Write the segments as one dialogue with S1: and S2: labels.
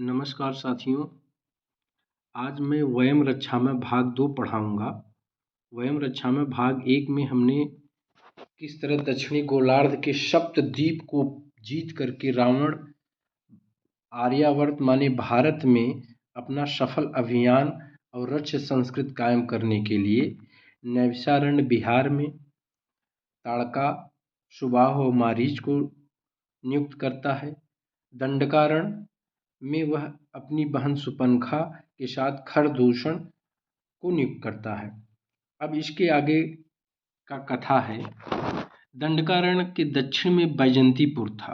S1: नमस्कार साथियों। आज मैं वयम रक्षा में भाग 2 पढ़ाऊँगा। वयम रक्षा में भाग 1 में हमने किस तरह दक्षिणी गोलार्ध के सप्तद्वीप को जीत करके रावण आर्यावर्त माने भारत में अपना सफल अभियान और रक्ष संस्कृति कायम करने के लिए नैमिषारण्य बिहार में ताड़का, सुबाह और मारीच को नियुक्त करता है। दंडकारण्य में वह अपनी बहन सुपंखा के साथ खरदूषण को नियुक्त करता है। अब इसके आगे का कथा है। दंडकारण्य के दक्षिण में बैजंतीपुर था।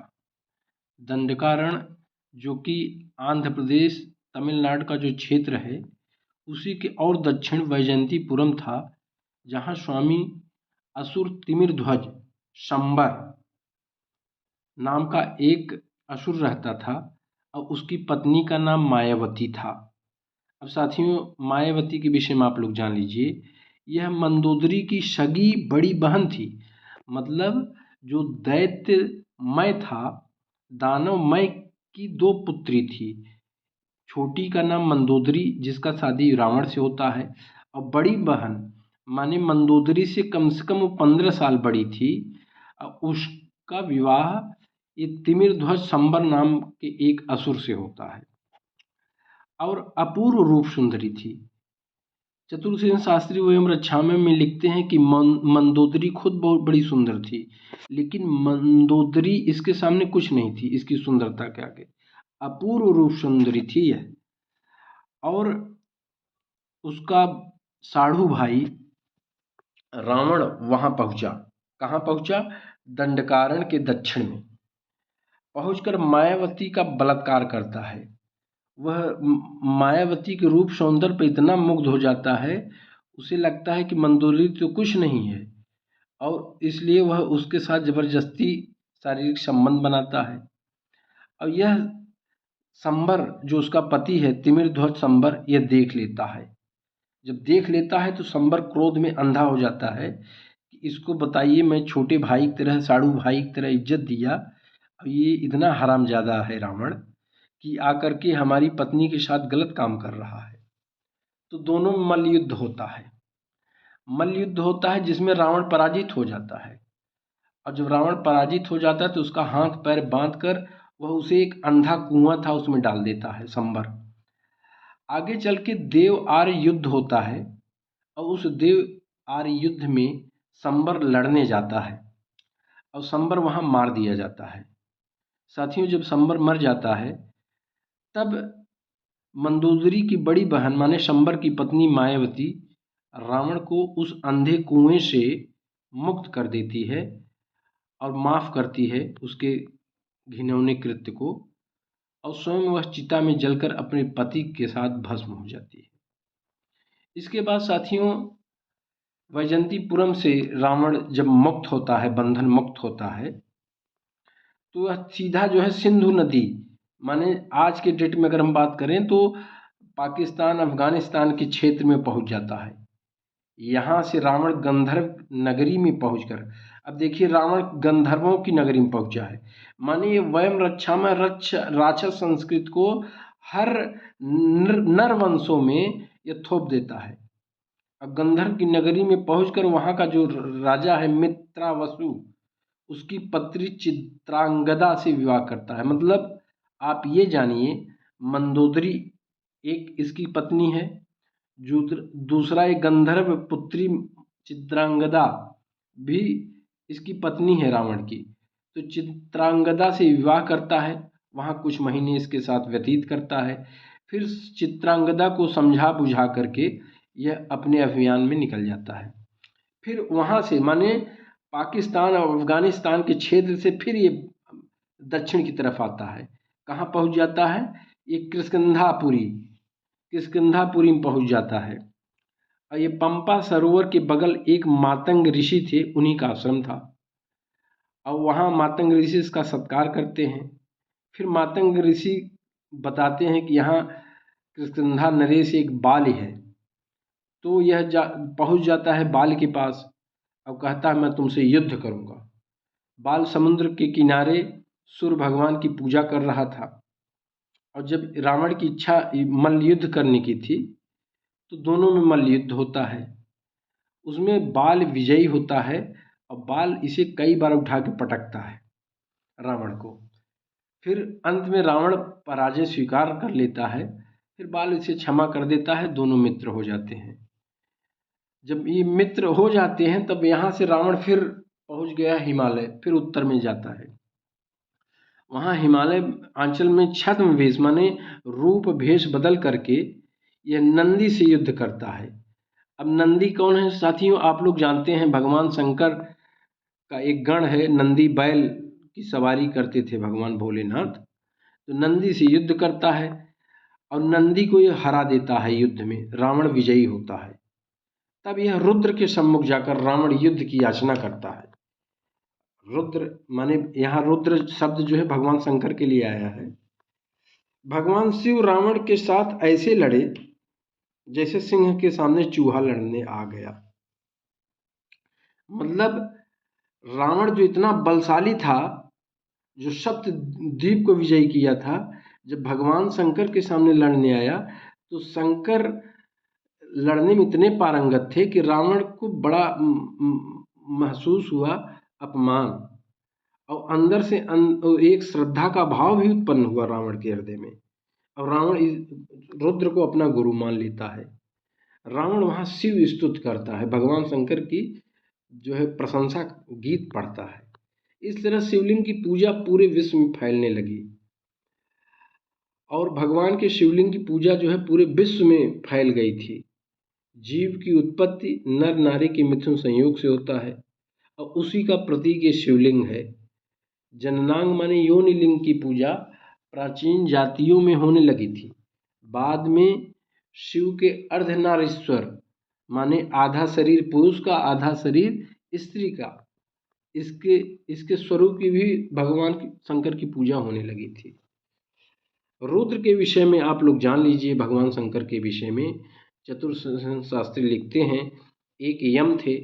S1: दंडकारण्य जो कि आंध्र प्रदेश तमिलनाडु का जो क्षेत्र है उसी के और दक्षिण वैजयंतीपुरम था, जहाँ स्वामी असुर तिमिरध्वज शंबर नाम का एक असुर रहता था और उसकी पत्नी का नाम मायावती था। अब साथियों, मायावती के विषय में आप लोग जान लीजिए। यह मंदोदरी की सगी बड़ी बहन थी। मतलब जो दैत्यमय था, दानवमय की 2 पुत्री थी। छोटी का नाम मंदोदरी जिसका शादी रावण से होता है, और बड़ी बहन माने मंदोदरी से कम 15 साल बड़ी थी। उसका विवाह ये तिमिरध्वज शंबर नाम के एक असुर से होता है और अपूर्व रूप सुंदरी थी। चतुर्सेन शास्त्री वयम रक्षामय में लिखते हैं कि मंदोदरी खुद बहुत बड़ी सुंदर थी, लेकिन मंदोदरी इसके सामने कुछ नहीं थी। इसकी सुंदरता के आगे अपूर्व रूप सुंदरी थी यह। और उसका साढ़ू भाई रावण वहां पहुंचा। कहाँ पहुंचा? दंडकारण्य के दक्षिण में पहुंचकर मायावती का बलात्कार करता है। वह मायावती के रूप सौंदर्य पर इतना मुग्ध हो जाता है, उसे लगता है कि मंदोदरी तो कुछ नहीं है, और इसलिए वह उसके साथ जबरदस्ती शारीरिक संबंध बनाता है। और यह शंबर जो उसका पति है तिमिरध्वज शंबर, यह देख लेता है। जब देख लेता है तो शंबर क्रोध में अंधा हो जाता है कि इसको बताइए, मैं छोटे भाई की तरह, साड़ू भाई की तरह इज्जत दिया, अब ये इतना हरामजादा है रावण कि आकर के हमारी पत्नी के साथ गलत काम कर रहा है। तो दोनों में मल्ल युद्ध होता है। मल्ल युद्ध होता है जिसमें रावण पराजित हो जाता है। और जब रावण पराजित हो जाता है तो उसका हाथ पैर बांध कर वह उसे एक अंधा कुआं था उसमें डाल देता है शंबर। आगे चल के देव आर्य युद्ध होता है और उस देव आर्य युद्ध में शंबर लड़ने जाता है और शंबर वहां मार दिया जाता है। साथियों, जब शंबर मर जाता है तब मंदोदरी की बड़ी बहन माने शंबर की पत्नी मायावती रावण को उस अंधे कुएं से मुक्त कर देती है और माफ करती है उसके घिनौने कृत्य को, और स्वयं वह चिता में जलकर अपने पति के साथ भस्म हो जाती है। इसके बाद साथियों, वैजंतीपुरम से रावण जब मुक्त होता है, बंधन मुक्त होता है, तो वह सीधा जो है सिंधु नदी माने आज के डेट में अगर हम बात करें तो पाकिस्तान अफगानिस्तान के क्षेत्र में पहुंच जाता है। यहाँ से रावण गंधर्व नगरी में पहुंचकर, अब देखिए रावण गंधर्वों की नगरी में पहुंचा है, माने ये वयम रक्षा में राक्षस संस्कृत को हर नर वंशों में ये थोप देता है। अब गंधर्व की नगरी में पहुंचकर वहां का जो राजा है मित्रावसु, उसकी पत्री चित्रांगदा से विवाह करता है। मतलब आप ये जानिए, मंदोदरी एक इसकी पत्नी है, दूसरा एक गंधर्व पुत्री चित्रांगदा भी इसकी पत्नी है रावण की। तो चित्रांगदा से विवाह करता है, वहाँ कुछ महीने इसके साथ व्यतीत करता है। फिर चित्रांगदा को समझा बुझा करके यह अपने अभियान में निकल जाता है। फिर वहाँ से माने पाकिस्तान और अफगानिस्तान के क्षेत्र से फिर ये दक्षिण की तरफ आता है। कहाँ पहुँच जाता है? ये किष्किंधापुरी में पहुँच जाता है। और ये पंपा सरोवर के बगल एक मातंग ऋषि थे, उन्हीं का आश्रम था, और वहाँ मातंग ऋषि इसका सत्कार करते हैं। फिर मातंग ऋषि बताते हैं कि यहाँ किष्किंधा नरेश एक बाल है। तो यह पहुँच जाता है बाल के पास और कहता है मैं तुमसे युद्ध करूँगा। बाल समुद्र के किनारे सूर्य भगवान की पूजा कर रहा था और जब रावण की इच्छा मल्ल युद्ध करने की थी तो दोनों में मल्ल युद्ध होता है। उसमें बाल विजयी होता है और बाल इसे कई बार उठा के पटकता है रावण को। फिर अंत में रावण पराजय स्वीकार कर लेता है। फिर बाल इसे क्षमा कर देता है, दोनों मित्र हो जाते हैं। जब ये मित्र हो जाते हैं तब यहाँ से रावण फिर पहुँच गया हिमालय, फिर उत्तर में जाता है। वहाँ हिमालय आंचल में छद्म वेश माने रूप भेष बदल करके यह नंदी से युद्ध करता है। अब नंदी कौन है साथियों? आप लोग जानते हैं भगवान शंकर का एक गण है, नंदी बैल की सवारी करते थे भगवान भोलेनाथ। तो नंदी से युद्ध करता है और नंदी को यह हरा देता है युद्ध में, रावण विजयी होता है। तब यह रुद्र के सम्मुख जाकर रावण युद्ध की याचना करता है। रुद्र माने यहाँ रुद्र शब्द जो है भगवान शंकर के लिए आया है। भगवान शिव रावण के साथ ऐसे लड़े जैसे सिंह के सामने चूहा लड़ने आ गया। मतलब रावण जो इतना बलशाली था, जो सप्त द्वीप को विजयी किया था, जब भगवान शंकर के सामने लड़ने आया तो शंकर लड़ने में इतने पारंगत थे कि रावण को बड़ा महसूस हुआ अपमान, और अंदर से एक श्रद्धा का भाव भी उत्पन्न हुआ रावण के हृदय में, और रावण रुद्र को अपना गुरु मान लेता है। रावण वहाँ शिव स्तुति करता है, भगवान शंकर की जो है प्रशंसा गीत पढ़ता है। इस तरह शिवलिंग की पूजा पूरे विश्व में फैलने लगी और भगवान के शिवलिंग की पूजा जो है पूरे विश्व में फैल गई थी। जीव की उत्पत्ति नर नारी के मिथुन संयोग से होता है और उसी का प्रतीक ये शिवलिंग है। जननांग माने योनि लिंग की पूजा प्राचीन जातियों में होने लगी थी। बाद में शिव के अर्धनारीश्वर माने आधा शरीर पुरुष का आधा शरीर स्त्री का, इसके स्वरूप की भी भगवान शंकर की पूजा होने लगी थी। रुद्र के विषय में आप लोग जान लीजिए। भगवान शंकर के विषय में चतुर्सेन शास्त्री लिखते हैं, एक यम थे,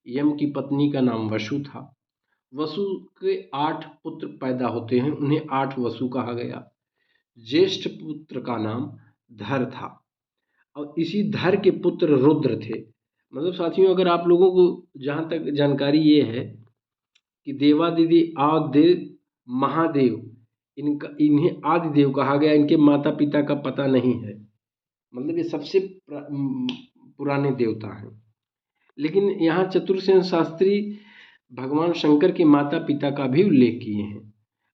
S1: यम की पत्नी का नाम वसु था। वसु के 8 पुत्र पैदा होते हैं, उन्हें 8 वसु कहा गया। ज्येष्ठ पुत्र का नाम धर था और इसी धर के पुत्र रुद्र थे। मतलब साथियों, अगर आप लोगों को जहाँ तक जानकारी ये है कि देवादिदेव आदिदेव महादेव, इन्हें आदिदेव कहा गया, इनके माता पिता का पता नहीं है। मतलब ये सबसे पुराने देवता हैं। लेकिन यहाँ चतुर्सेन शास्त्री भगवान शंकर के माता पिता का भी उल्लेख किए हैं।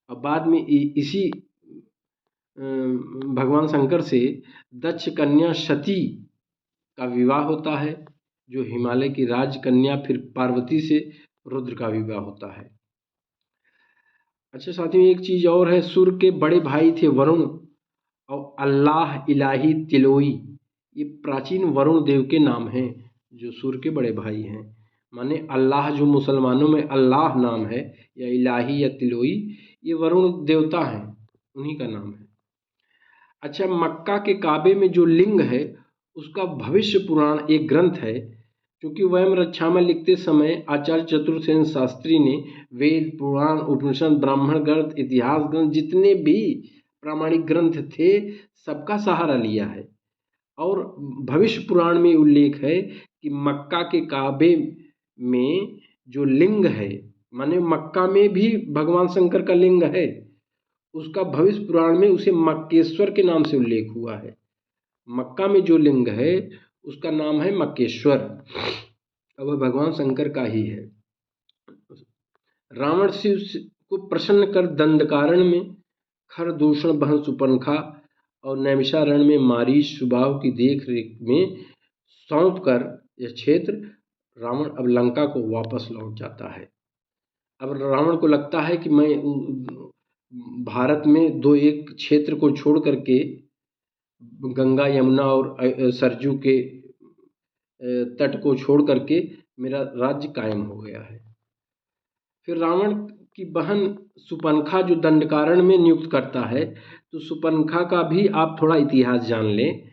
S1: और बाद में इसी भगवान शंकर से दक्ष कन्या सती का विवाह होता है, जो हिमालय की राजकन्या, फिर पार्वती से रुद्र का विवाह होता है। अच्छा साथियों, एक चीज़ और है, सूर्य के बड़े भाई थे वरुण और अल्लाह इलाही तिलोई, ये प्राचीन वरुण देव के नाम हैं जो सूर्य के बड़े भाई हैं। माने अल्लाह जो मुसलमानों में अल्लाह नाम है, या इलाही या तिलोई, ये वरुण देवता हैं, उन्हीं का नाम है। अच्छा, मक्का के काबे में जो लिंग है उसका भविष्य पुराण एक ग्रंथ है, क्योंकि वयम रक्षा में लिखते समय आचार्य चतुर्सेन शास्त्री ने वेद पुराण उपनिषद ब्राह्मण ग्रंथ इतिहास ग्रंथ जितने भी प्रामाणिक ग्रंथ थे सबका सहारा लिया है। और भविष्य पुराण में उल्लेख है कि मक्का के काबे में जो लिंग है, माने मक्का में भी भगवान शंकर का लिंग है, उसका भविष्य पुराण में उसे मक्केश्वर के नाम से उल्लेख हुआ है। मक्का में जो लिंग है उसका नाम है मक्केश्वर, और वह भगवान शंकर का ही है। रावण शिव को प्रसन्न कर दंडकारण्य में खरदूषण बहन सुपनखा और नैमिषारण्य में मारीच सुबाहु की देख रेख में सौंप कर यह क्षेत्र रावण अब लंका को वापस लौट जाता है। अब रावण को लगता है कि मैं भारत में दो एक क्षेत्र को छोड़ करके, गंगा यमुना और सरजू के तट को छोड़ करके मेरा राज्य कायम हो गया है। फिर रावण की बहन सुपनखा जो दंडकारण्य में नियुक्त करता है, तो सुपनखा का भी आप थोड़ा इतिहास जान लें।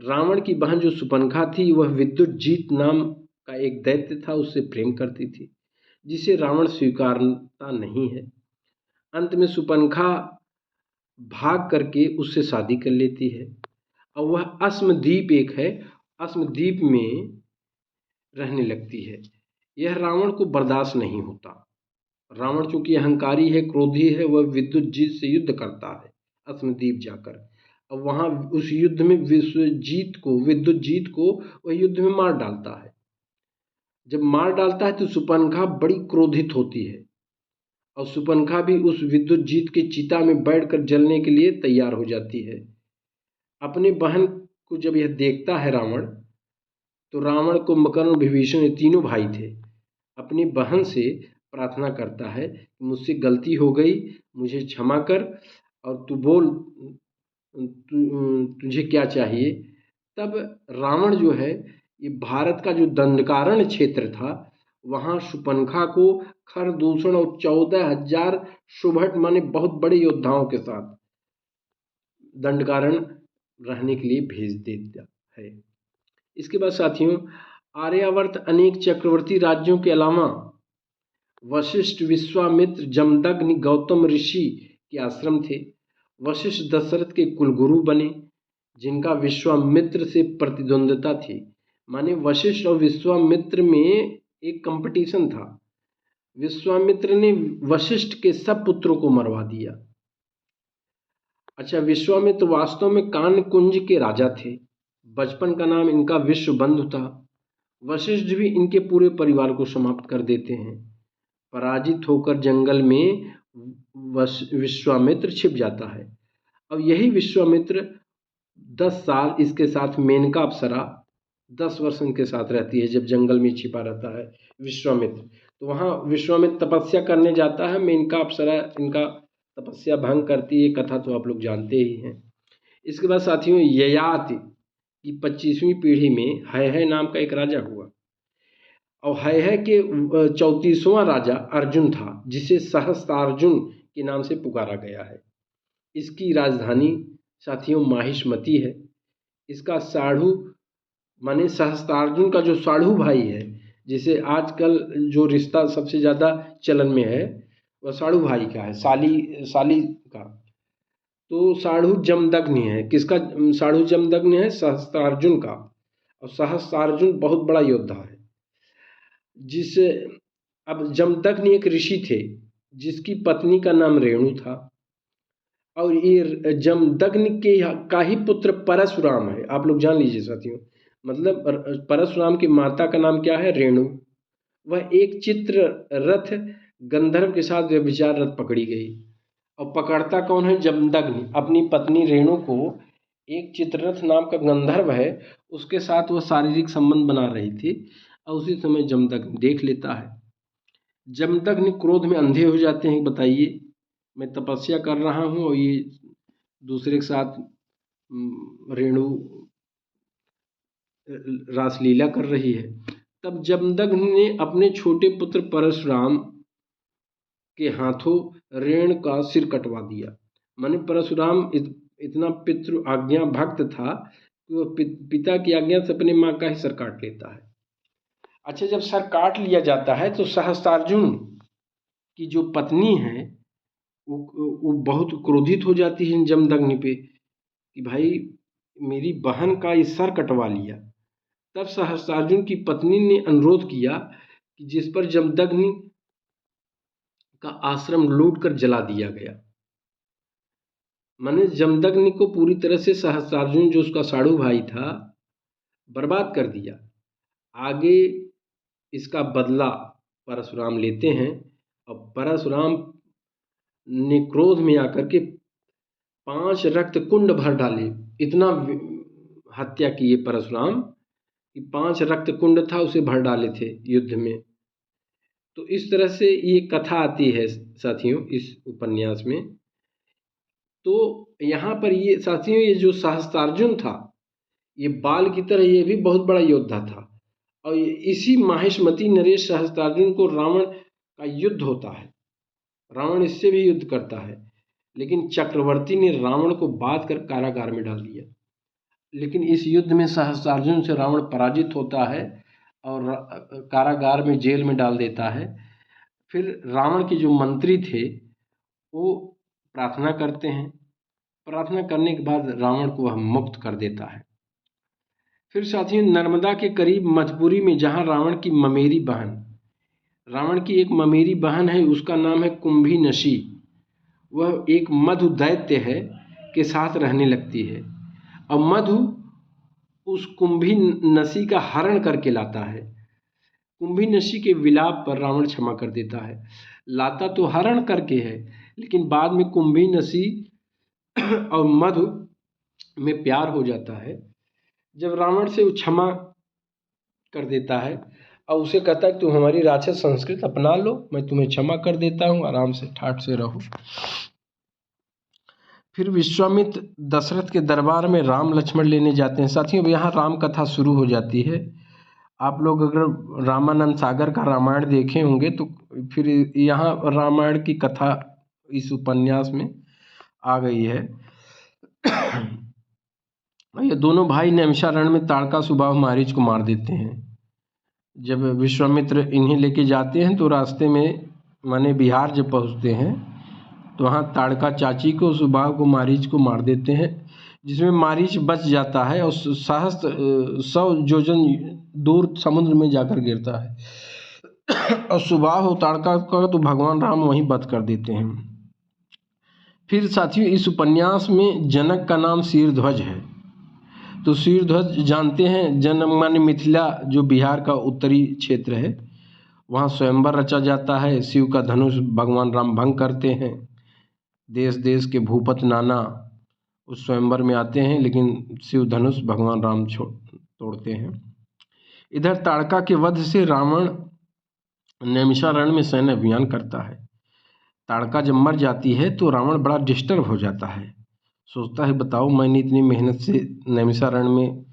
S1: रावण की बहन जो सुपनखा थी वह विद्युतजीत नाम का एक दैत्य था, उससे प्रेम करती थी, जिसे रावण स्वीकारता नहीं है। अंत में सुपनखा भाग करके उससे शादी कर लेती है और वह अस्मदीप एक है, अस्मदीप में रहने लगती है। यह रावण को बर्दाश्त नहीं होता। रावण चूंकि अहंकारी है, क्रोधी है, वह विद्युजीत से युद्ध करता है अस्मदीप जाकर। अब वहां उस युद्ध में विद्युजीत को वह युद्ध में मार डालता है। जब मार डालता है तो सुपनखा बड़ी क्रोधित होती है और सुपनखा भी उस विद्युजीत के चिता में बैठकर जलने के लिए तैयार हो जाती है। अपनी बहन को जब यह देखता है रावण, तो रावण, कुंभकर्ण, विभीषण, ये तीनों भाई थे, अपनी बहन से प्रार्थना करता है, मुझसे गलती हो गई, मुझे क्षमा कर और तू बोल तुझे क्या चाहिए। तब रावण जो है, ये भारत का जो दंडकारण्य क्षेत्र था, वहाँ शूर्पणखा को खरदूषण और 14,000 शुभट माने बहुत बड़े योद्धाओं के साथ दंडकारण्य रहने के लिए भेज देता है। इसके बाद साथियों, आर्यावर्त अनेक चक्रवर्ती राज्यों के अलावा वशिष्ठ, विश्वामित्र, जमदग्नि, गौतम ऋषि के आश्रम थे। वशिष्ठ दशरथ के कुलगुरु बने, जिनका विश्वामित्र से प्रतिद्वंद्विता थी। माने वशिष्ठ और विश्वामित्र में एक कंपटीशन था। विश्वामित्र ने वशिष्ठ के सब पुत्रों को मरवा दिया। अच्छा, विश्वामित्र वास्तव में कानकुंज के राजा थे। बचपन का नाम इनका विश्वबंधु था। वशिष्ठ भी इनके पूरे परिवार को समाप्त कर देते हैं। पराजित होकर जंगल में विश्वामित्र छिप जाता है। अब यही विश्वामित्र 10 साल इसके साथ मेनका अप्सरा 10 वर्ष इनके साथ रहती है, जब जंगल में छिपा रहता है विश्वामित्र। तो वहाँ विश्वामित्र तपस्या करने जाता है, मेनका अप्सरा इनका तपस्या भंग करती है। कथा तो आप लोग जानते ही हैं। इसके बाद साथियों, ययाति की 25वीं पीढ़ी में है नाम का एक राजा हुआ और है के 34वां राजा अर्जुन था, जिसे सहस्त्रार्जुन के नाम से पुकारा गया है। इसकी राजधानी साथियों माहिष्मती है। इसका साढ़ू माने सहस्त्रार्जुन का जो साढ़ू भाई है, जिसे आजकल जो रिश्ता सबसे ज़्यादा चलन में है, वह साढ़ू भाई का है, साली का। तो साढ़ू जमदग्नि है। किसका साढ़ू जमदग्नि है? सहस्त्रार्जुन का। और सहस्त्रार्जुन बहुत बड़ा योद्धा है। जिसे अब जमदग्नि एक ऋषि थे, जिसकी पत्नी का नाम रेणु था और ये जमदग्नि के का ही पुत्र परशुराम है। आप लोग जान लीजिए साथियों, मतलब परशुराम की माता का नाम क्या है? रेणु। वह एक चित्र रथ गंधर्व के साथ व्यभिचार रथ पकड़ी गई और पकड़ता कौन है? जमदग्नि। अपनी पत्नी रेणु को एक चित्ररथ नाम का गंधर्व है, उसके साथ वह शारीरिक संबंध बना रही थी और उसी समय जमदग्नि देख लेता है। जमदग्नि क्रोध में अंधे हो जाते हैं। बताइए, मैं तपस्या कर रहा हूँ और ये दूसरे के साथ रेणु रासलीला कर रही है। तब जमदग्नि ने अपने छोटे पुत्र परशुराम के हाथों रेणु का सिर कटवा दिया। माने परशुराम इतना पितृ आज्ञा भक्त था कि वह पिता की आज्ञा से अपनी माँ का ही सर काट लेता है। अच्छा, जब सर काट लिया जाता है तो सहस्त्रार्जुन की जो पत्नी है वो बहुत क्रोधित हो जाती है जमदग्नि पे कि भाई मेरी बहन का ये सर कटवा लिया। तब सहस्त्रार्जुन की पत्नी ने अनुरोध किया कि जिस पर जमदग्नि का आश्रम लूट कर जला दिया गया। माने जमदग्नि को पूरी तरह से सहस्त्रार्जुन जो उसका साढ़ू भाई था बर्बाद कर दिया। आगे इसका बदला परशुराम लेते हैं और परशुराम ने क्रोध में आकर के 5 रक्त कुंड भर डाले। इतना हत्या की ये परशुराम कि 5 रक्त कुंड था उसे भर डाले थे युद्ध में। तो इस तरह से ये कथा आती है साथियों इस उपन्यास में। तो यहाँ पर ये साथियों, ये जो सहस्त्रार्जुन था, ये बाल की तरह ये भी बहुत बड़ा योद्धा था और इसी माहिष्मती नरेश सहस्त्रार्जुन को रावण का युद्ध होता है। रावण इससे भी युद्ध करता है, लेकिन चक्रवर्ती ने रावण को बांध कर कारागार में डाल दिया। लेकिन इस युद्ध में सहस्त्रार्जुन से रावण पराजित होता है और कारागार में जेल में डाल देता है। फिर रावण के जो मंत्री थे वो प्रार्थना करते हैं प्रार्थना करने के बाद रावण को वह मुक्त कर देता है। फिर साथियों, नर्मदा के करीब मधुपुरी में, जहाँ रावण की एक ममेरी बहन है, उसका नाम है कुंभी नशी। वह एक मधु दैत्य है के साथ रहने लगती है और मधु उस कुंभी नशी का हरण करके लाता है। कुंभी नशी के विलाप पर रावण क्षमा कर देता है। लाता तो हरण करके है, लेकिन बाद में कुंभी नशी और मधु में प्यार हो जाता है। जब रावण से वो क्षमा कर देता है और उसे कहता है कि तुम हमारी राक्षस संस्कृति अपना लो, मैं तुम्हें क्षमा कर देता हूँ, आराम से ठाठ से रहो। फिर विश्वामित्र दशरथ के दरबार में राम लक्ष्मण लेने जाते हैं। साथियों, यहाँ राम कथा शुरू हो जाती है। आप लोग अगर रामानंद सागर का रामायण देखे होंगे तो फिर यहाँ रामायण की कथा इस उपन्यास में आ गई है। ये दोनों भाई नैमिषारण्य में ताड़का सुबाहु मारीच को मार देते हैं। जब विश्वामित्र इन्हें लेके जाते हैं तो रास्ते में माने बिहार जब पहुँचते हैं तो वहाँ ताड़का चाची को, सुबाहु को, मारीच को मार देते हैं, जिसमें मारीच बच जाता है और 100 योजन दूर समुद्र में जाकर गिरता है और सुबाहु ताड़का का तो भगवान राम वहीं वध कर देते हैं। फिर साथियों, इस उपन्यास में जनक का नाम शीरध्वज है। तो शीरध्वज जानते हैं, जनमान्य मिथिला जो बिहार का उत्तरी क्षेत्र है, वहाँ स्वयंवर रचा जाता है। शिव का धनुष भगवान राम भंग करते हैं। देश देश के भूपत नाना उस स्वयंवर में आते हैं, लेकिन शिव धनुष भगवान राम तोड़ते हैं। इधर ताड़का के वध से रावण नैमिषारण्य में सैन्य अभियान करता है। ताड़का जब मर जाती है तो रावण बड़ा डिस्टर्ब हो जाता है, सोचता है बताओ मैंने इतनी मेहनत से नैमिषारण्य में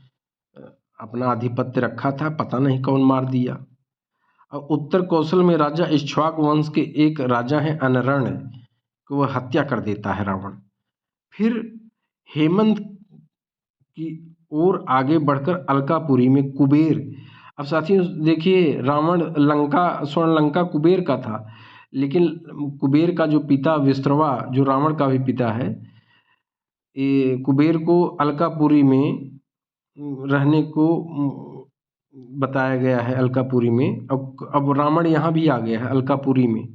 S1: अपना आधिपत्य रखा था, पता नहीं कौन मार दिया। और उत्तर कौशल में राजा इक्ष्वाकु वंश के एक राजा हैं अनरण्य, को वह हत्या कर देता है रावण। फिर हेमंत की ओर आगे बढ़कर अलकापुरी में कुबेर। अब साथियों देखिए, रावण स्वर्ण लंका कुबेर का था, लेकिन कुबेर का जो पिता विश्रवा, जो रावण का भी पिता है, ये कुबेर को अलकापुरी में रहने को बताया गया है। अलकापुरी में अब रावण यहाँ भी आ गया है अलकापुरी में।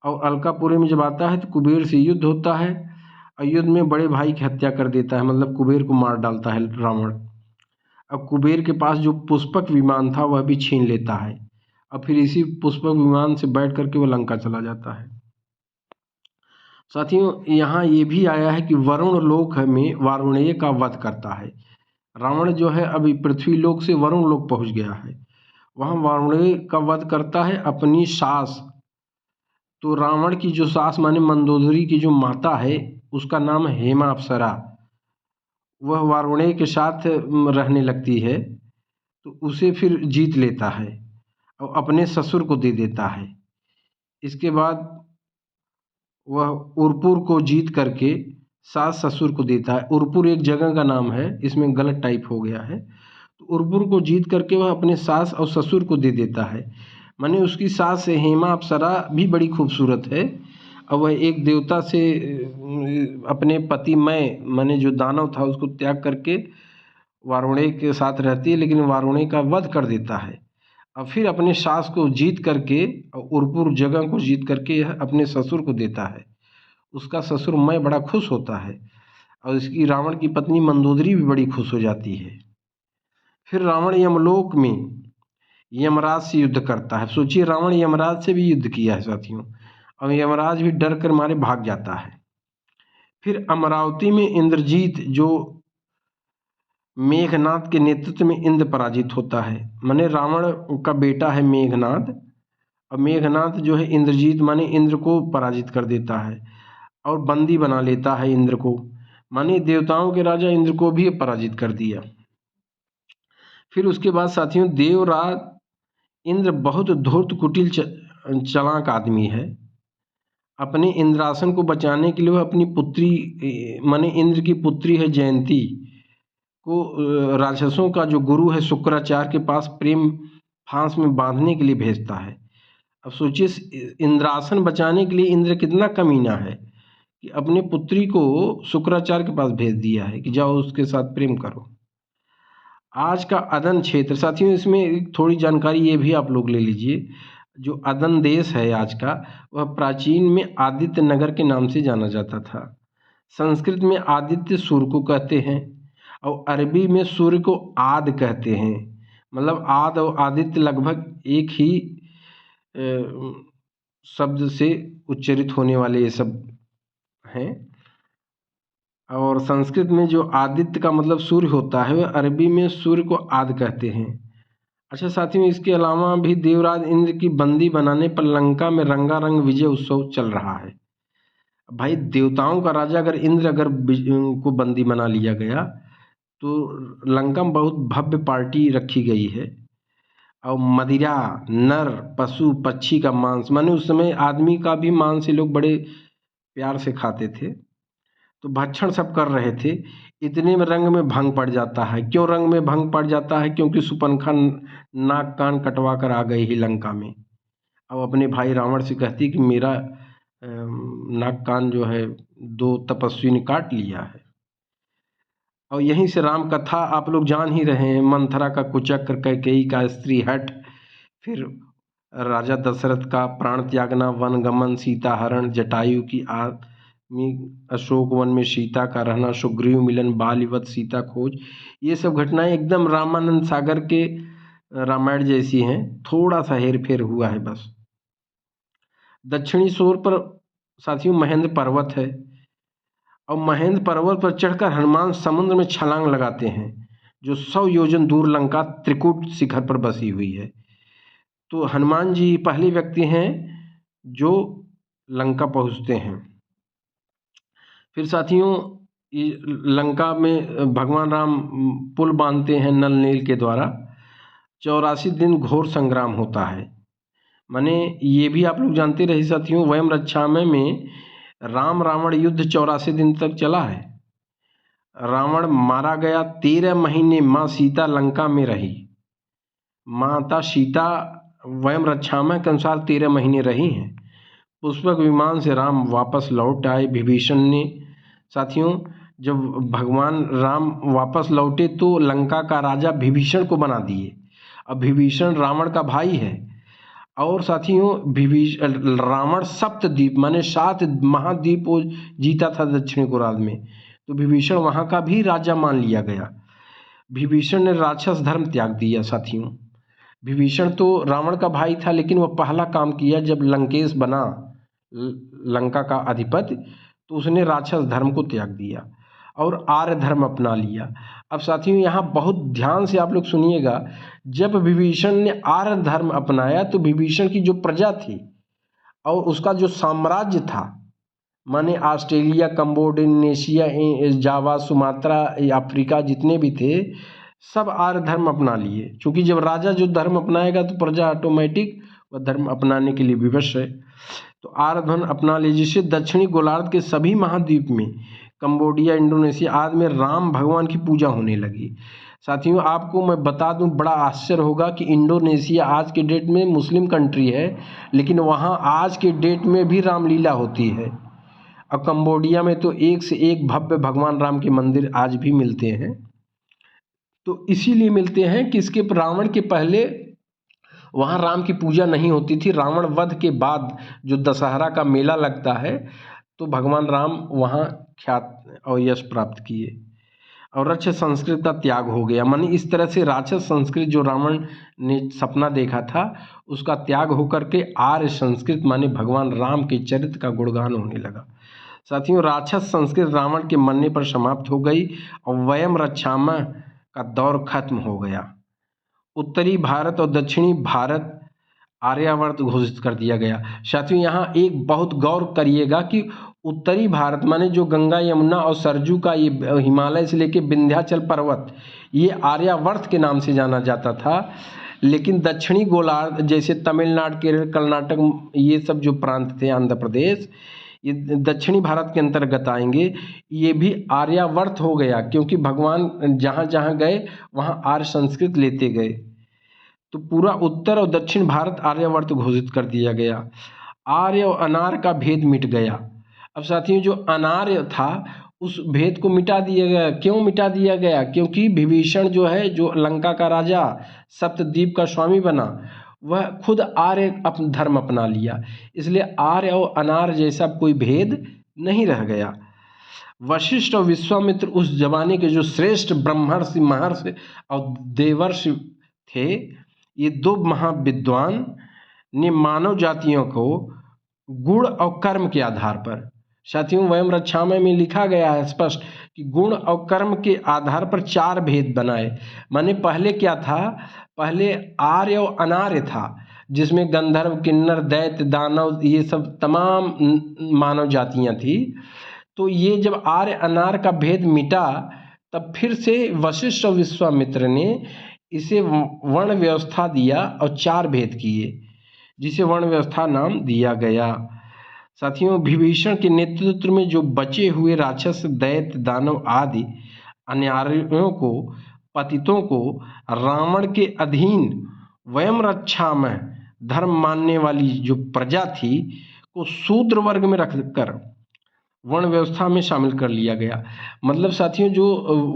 S1: और अलकापुरी में जब आता है तो कुबेर से युद्ध होता है और युद्ध में बड़े भाई की हत्या कर देता है, मतलब कुबेर को मार डालता है रावण। अब कुबेर के पास जो पुष्पक विमान था वह भी छीन लेता है और फिर इसी पुष्पक विमान से बैठ करके वह लंका चला जाता है। साथियों, यहाँ ये भी आया है कि वरुण लोक में वारुणेय का वध करता है। रावण जो है अभी पृथ्वी लोक से वरुण लोक पहुँच गया है, वहाँ वारुणेय का वध करता है अपनी सास। तो रावण की जो सास माने मंदोदरी की जो माता है, उसका नाम है हेमा अप्सरा। वह वारुणेय के साथ रहने लगती है तो उसे फिर जीत लेता है और अपने ससुर को दे देता है। इसके बाद वह उरपुर को जीत करके सास ससुर को देता है। उरपुर एक जगह का नाम है, इसमें गलत टाइप हो गया है। तो उरपुर को जीत करके वह अपने सास और ससुर को दे देता है। माने उसकी सास हेमा अप्सरा भी बड़ी खूबसूरत है और वह एक देवता से अपने पति माने जो दानव था उसको त्याग करके वारुणेय के साथ रहती है, लेकिन वारुणेय का वध कर देता है और फिर अपने सास को जीत करके और उरपुर जगह को जीत करके अपने ससुर को देता है। उसका ससुर मैं बड़ा खुश होता है और इसकी रावण की पत्नी मंदोदरी भी बड़ी खुश हो जाती है। फिर रावण यमलोक में यमराज से युद्ध करता है। सोचिए, रावण यमराज से भी युद्ध किया है साथियों, और यमराज भी डर कर मारे भाग जाता है। फिर अमरावती में इंद्रजीत जो मेघनाद के नेतृत्व में इंद्र पराजित होता है। माने रावण का बेटा है मेघनाद और मेघनाद जो है इंद्रजीत माने इंद्र को पराजित कर देता है और बंदी बना लेता है इंद्र को। माने देवताओं के राजा इंद्र को भी पराजित कर दिया। फिर उसके बाद साथियों, देवराज इंद्र बहुत धूर्त कुटिल चालाक आदमी है। अपने इंद्रासन को बचाने के लिए वह अपनी पुत्री माने इंद्र की पुत्री है जयंती को राक्षसों का जो गुरु है शुक्राचार्य के पास प्रेम फांस में बांधने के लिए भेजता है। अब सोचिए, इंद्रासन बचाने के लिए इंद्र कितना कमीना है कि अपनी पुत्री को शुक्राचार्य के पास भेज दिया है कि जाओ उसके साथ प्रेम करो। आज का अदन क्षेत्र, साथियों इसमें एक थोड़ी जानकारी ये भी आप लोग ले लीजिए। जो अदन देश है आज का, वह प्राचीन में आदित्य नगर के नाम से जाना जाता था। संस्कृत में आदित्य सूर्य को कहते हैं और अरबी में सूर्य को आद कहते हैं। मतलब आद और आदित्य लगभग एक ही शब्द से उच्चरित होने वाले ये सब हैं। और संस्कृत में जो आदित्य का मतलब सूर्य होता है, वह अरबी में सूर्य को आद कहते हैं। अच्छा साथियों, इसके अलावा भी देवराज इंद्र की बंदी बनाने पर लंका में रंगारंग विजय उत्सव चल रहा है। भाई देवताओं का राजा अगर इंद्र अगर को बंदी बना लिया गया तो लंका में बहुत भव्य पार्टी रखी गई है। और मदिरा, नर, पशु, पक्षी का मांस, माने उस समय आदमी का भी मांस ये लोग बड़े प्यार से खाते थे, तो भक्षण सब कर रहे थे। इतने में रंग में भंग पड़ जाता है। क्यों रंग में भंग पड़ जाता है? क्योंकि सुपनखा नाक कान कटवा कर आ गई ही लंका में। अब अपने भाई रावण से कहती कि मेरा नाक कान जो है 2 तपस्वी ने काट लिया है। और यहीं से राम कथा आप लोग जान ही रहे हैं। मंथरा का कुचक्र, कैकेयी का स्त्री हट, फिर राजा दशरथ का प्राण त्यागना, वन गमन, सीता हरण, जटायु की आदमी, अशोक वन में सीता का रहना, सुग्रीव मिलन, बालिवध, सीता खोज, ये सब घटनाएं एकदम रामानंद सागर के रामायण जैसी हैं। थोड़ा सा हेर फेर हुआ है बस। दक्षिणी छोर पर साथियों महेंद्र पर्वत है और महेंद्र पर्वत पर चढ़कर हनुमान समुद्र में छलांग लगाते हैं, जो 100 योजन दूर लंका त्रिकूट शिखर पर बसी हुई है। तो हनुमान जी पहले व्यक्ति हैं जो लंका पहुंचते हैं। फिर साथियों लंका में भगवान राम पुल बांधते हैं नल नील के द्वारा। 84 दिन घोर संग्राम होता है। माने ये भी आप लोग जानते रहे साथियों, वयम रक्षामय में राम रावण युद्ध 84 दिन तक चला है। रावण मारा गया, 13 महीने माँ सीता लंका में रही। माता सीता वयम रक्षामय के अनुसार 13 महीने रही हैं। पुष्पक विमान से राम वापस लौट आए। विभीषण ने साथियों जब भगवान राम वापस लौटे तो लंका का राजा विभीषण को बना दिए। अब विभीषण रावण का भाई है। और साथियों रावण सप्तद्वीप माने 7 महाद्वीप वो जीता था दक्षिणी गोलार्ध में, तो विभीषण वहाँ का भी राजा मान लिया गया। विभीषण ने राक्षस धर्म त्याग दिया। साथियों विभीषण तो रावण का भाई था, लेकिन वह पहला काम किया जब लंकेश बना लंका का अधिपति, तो उसने राक्षस धर्म को त्याग दिया और आर्य धर्म अपना लिया। अब साथियों यहाँ बहुत ध्यान से आप लोग सुनिएगा, जब विभीषण ने आर्य धर्म अपनाया तो विभीषण की जो प्रजा थी और उसका जो साम्राज्य था, माने ऑस्ट्रेलिया, कंबोडिया, इंडोनेशिया, जावा, सुमात्रा, अफ्रीका जितने भी थे सब आर्य धर्म अपना लिए। क्योंकि जब राजा जो धर्म अपनाएगा तो प्रजा ऑटोमेटिक वह धर्म अपनाने के लिए विवश है। तो आर्य धर्म अपना लीजिए, जिससे दक्षिणी गोलार्ध के सभी महाद्वीप में, कंबोडिया, इंडोनेशिया आदि में राम भगवान की पूजा होने लगी। साथियों आपको मैं बता दूं, बड़ा आश्चर्य होगा कि इंडोनेशिया आज के डेट में मुस्लिम कंट्री है, लेकिन वहाँ आज के डेट में भी रामलीला होती है। और कंबोडिया में तो एक से एक भव्य भगवान राम के मंदिर आज भी मिलते हैं। तो इसीलिए मिलते हैं कि इसके रावण के पहले वहाँ राम की पूजा नहीं होती थी। रावण वध के बाद जो दशहरा का मेला लगता है तो भगवान राम वहाँ ख्यात और यश प्राप्त किए और राक्षस संस्कृत का त्याग हो गया। माने इस तरह से राक्षस संस्कृत जो रावण ने सपना देखा था उसका त्याग होकर के आर्य संस्कृत माने भगवान राम के चरित्र का गुणगान होने लगा। साथियों राक्षस संस्कृत रावण के मरने पर समाप्त हो गई और वयम रक्षामय का दौर खत्म हो गया। उत्तरी भारत और दक्षिणी भारत आर्यावर्त घोषित कर दिया गया। साथियों यहाँ एक बहुत गौर करिएगा कि उत्तरी भारत माने जो गंगा, यमुना और सरजू का ये हिमालय से लेके विंध्याचल पर्वत, ये आर्यावर्त के नाम से जाना जाता था। लेकिन दक्षिणी गोलार्ध जैसे तमिलनाडु, केरल, कर्नाटक, ये सब जो प्रांत थे, आंध्र प्रदेश, ये दक्षिणी भारत के अंतर्गत आएंगे। ये भी आर्यावर्त हो गया क्योंकि भगवान जहाँ जहाँ गए वहाँ आर्य संस्कृत लेते गए। तो पूरा उत्तर और दक्षिण भारत आर्यावर्त घोषित कर दिया गया। आर्य और अनार्य का भेद मिट गया। अब साथियों जो अनार्य था उस भेद को मिटा दिया गया। क्यों मिटा दिया गया? क्योंकि विभीषण जो है, जो लंका का राजा, सप्तद्वीप का स्वामी बना, वह खुद आर्य धर्म अपना लिया। इसलिए आर्य और अनार्य जैसा कोई भेद नहीं रह गया। वशिष्ठ और विश्वामित्र उस जमाने के जो श्रेष्ठ ब्रह्मर्षि, महर्षि और देवर्षि थे, ये दो महाविद्वान ने मानव जातियों को गुण और कर्म के आधार पर, साथियों वयम रक्षामय में लिखा गया है स्पष्ट कि गुण और कर्म के आधार पर 4 भेद बनाए। माने पहले क्या था? पहले आर्य और अनार्य था, जिसमें गंधर्व, किन्नर, दैत्य, दानव, ये सब तमाम मानव जातियां थी। तो ये जब आर्य अनार्य का भेद मिटा, तब फिर से वशिष्ठ और विश्वामित्र ने इसे वर्ण व्यवस्था दिया और 4 भेद किए, जिसे वर्ण व्यवस्था नाम दिया गया। साथियों विभीषण के नेतृत्व में जो बचे हुए राक्षस, दैत्य, दानव आदि अनार्यों को, पतितों को रावण के अधीन वयम रक्षामः धर्म मानने वाली जो प्रजा थी को शूद्र वर्ग में रखकर वर्ण व्यवस्था में शामिल कर लिया गया। मतलब साथियों जो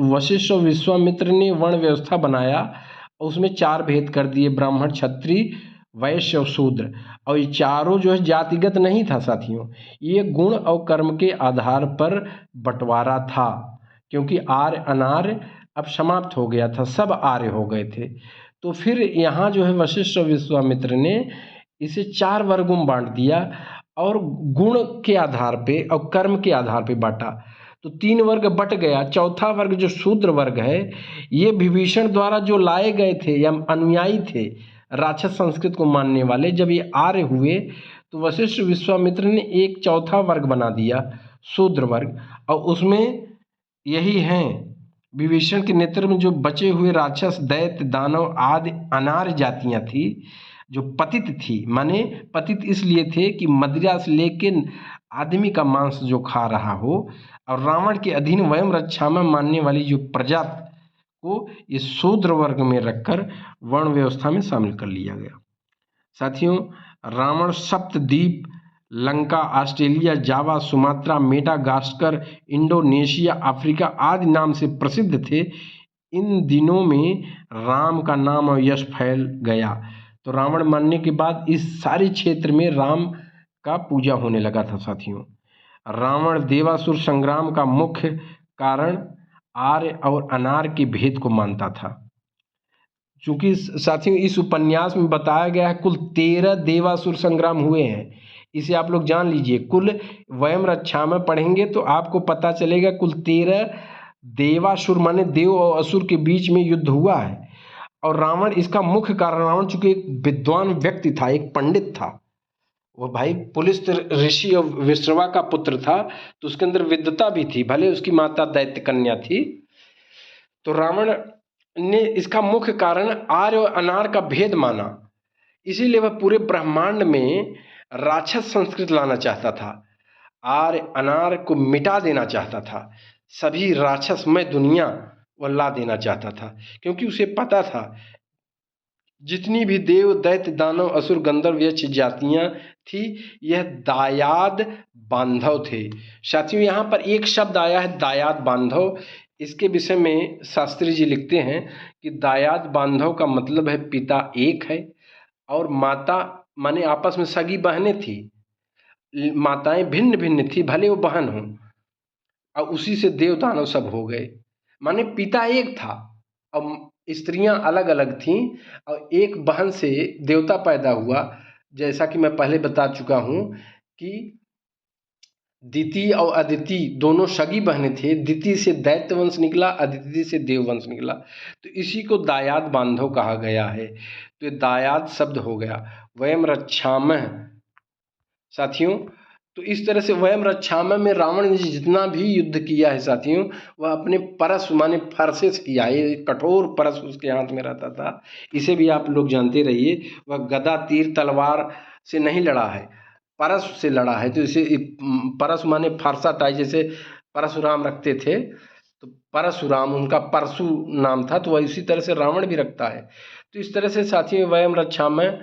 S1: वशिष्ठ और विश्वामित्र ने वर्ण व्यवस्था बनाया, उसमें 4 भेद कर दिए, ब्राह्मण, क्षत्रिय, वैश्य और शूद्र। और ये चारों जो है जातिगत नहीं था साथियों, ये गुण और कर्म के आधार पर बंटवारा था। क्योंकि आर्य अनार्य अब समाप्त हो गया था, सब आर्य हो गए थे। तो फिर यहाँ जो है वशिष्ठ और विश्वामित्र ने इसे 4 वर्गों में बांट दिया और गुण के आधार पे और कर्म के आधार पे बांटा। तो 3 वर्ग बट गया। चौथा वर्ग जो शूद्र वर्ग है, ये विभीषण द्वारा जो लाए गए थे या अनुयायी थे राक्षस संस्कृत को मानने वाले, जब ये आर्य हुए तो वशिष्ठ विश्वामित्र ने एक चौथा वर्ग बना दिया, शूद्र वर्ग। और उसमें यही हैं विभीषण के नेतृत्व में जो बचे हुए राक्षस, दैत्य, दानव आदि अनार्य जातियां थी, जो पतित थी। माने पतित इसलिए थे कि मदिरा से लेके आदमी का मांस जो खा रहा हो, और रावण के अधीन वयम रक्षामः मानने वाली जो प्रजा को इस शूद्र वर्ग में रखकर वर्ण व्यवस्था में शामिल कर लिया गया। साथियों रावण सप्तद्वीप, लंका, ऑस्ट्रेलिया, जावा, सुमात्रा, मेडागास्कर, इंडोनेशिया, अफ्रीका आदि नाम से प्रसिद्ध थे। इन दिनों में राम का नाम और यश फैल गया। तो रावण मरने के बाद इस सारे क्षेत्र में राम का पूजा होने लगा था साथियों। रावण देवासुर संग्राम का मुख्य कारण आर्य और अनार्य के भेद को मानता था। चूंकि साथियों इस उपन्यास में बताया गया है कुल 13 देवासुर संग्राम हुए हैं, इसे आप लोग जान लीजिए। कुल वयम रक्षा में पढ़ेंगे तो आपको पता चलेगा कुल 13 देवासुर माने देव और असुर के बीच में युद्ध हुआ है। और रावण इसका मुख्य कारण, रावण चूंकि एक विद्वान व्यक्ति था, एक पंडित था, वो भाई पुलिस ऋषि और विश्रवा का पुत्र था, तो उसके अंदर विद्वता भी थी, भले उसकी माता दैत्य कन्या थी। तो रावण ने इसका मुख्य कारण आर्य और अनार्य का भेद माना, इसीलिए वह पूरे ब्रह्मांड में राक्षस संस्कृत लाना चाहता था, आर्य अनार्य को मिटा देना चाहता था, सभी राक्षसमय दुनिया वह ला देना चाहता था। क्योंकि उसे पता था जितनी भी देव, दैत्य, दानव, असुर, गंधर्व, यक्ष जातियां थी, यह दायाद बांधव थे। साथियों यहाँ पर एक शब्द आया है दायाद बांधव। इसके विषय में शास्त्री जी लिखते हैं कि दायाद बांधव का मतलब है पिता एक है और माता माने आपस में सगी बहनें थी, माताएं भिन्न भिन्न थी, भले वो बहन हों, और उसी से देव दानव सब हो गए। माने पिता एक था और स्त्रियां अलग अलग थीं, और एक बहन से देवता पैदा हुआ। जैसा कि मैं पहले बता चुका हूं कि दिति और अदिति दोनों सगी बहनें थे। दिति से दैत्य वंश निकला, अदिति से देव वंश निकला, तो इसी को दायाद बांधव कहा गया है। तो ये दायाद शब्द हो गया। वयम रक्षामः साथियों, तो इस तरह से वयम रक्षामः में रावण ने जितना भी युद्ध किया है साथियों, वह अपने परस माने फरसे से किया है। ये कठोर परस उसके हाथ में रहता था, इसे भी आप लोग जानते रहिए। वह गदा, तीर, तलवार से नहीं लड़ा है, परस से लड़ा है। तो इसे परस माने फरसा टाइप, जैसे परशुराम रखते थे, तो परशुराम उनका परशु नाम था, तो वह इसी तरह से रावण भी रखता है। तो इस तरह से साथियों वयम रक्षामः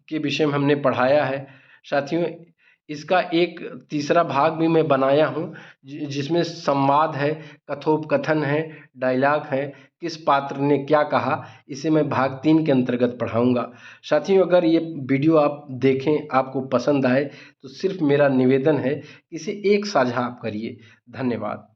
S1: के विषय में हमने पढ़ाया है। साथियों इसका एक तीसरा भाग भी मैं बनाया हूँ जिसमें संवाद है, कथोपकथन है, डायलॉग है, किस पात्र ने क्या कहा, इसे मैं भाग 3 के अंतर्गत पढ़ाऊँगा। साथियों, अगर ये वीडियो आप देखें, आपको पसंद आए तो सिर्फ मेरा निवेदन है, इसे एक साझा आप करिए। धन्यवाद।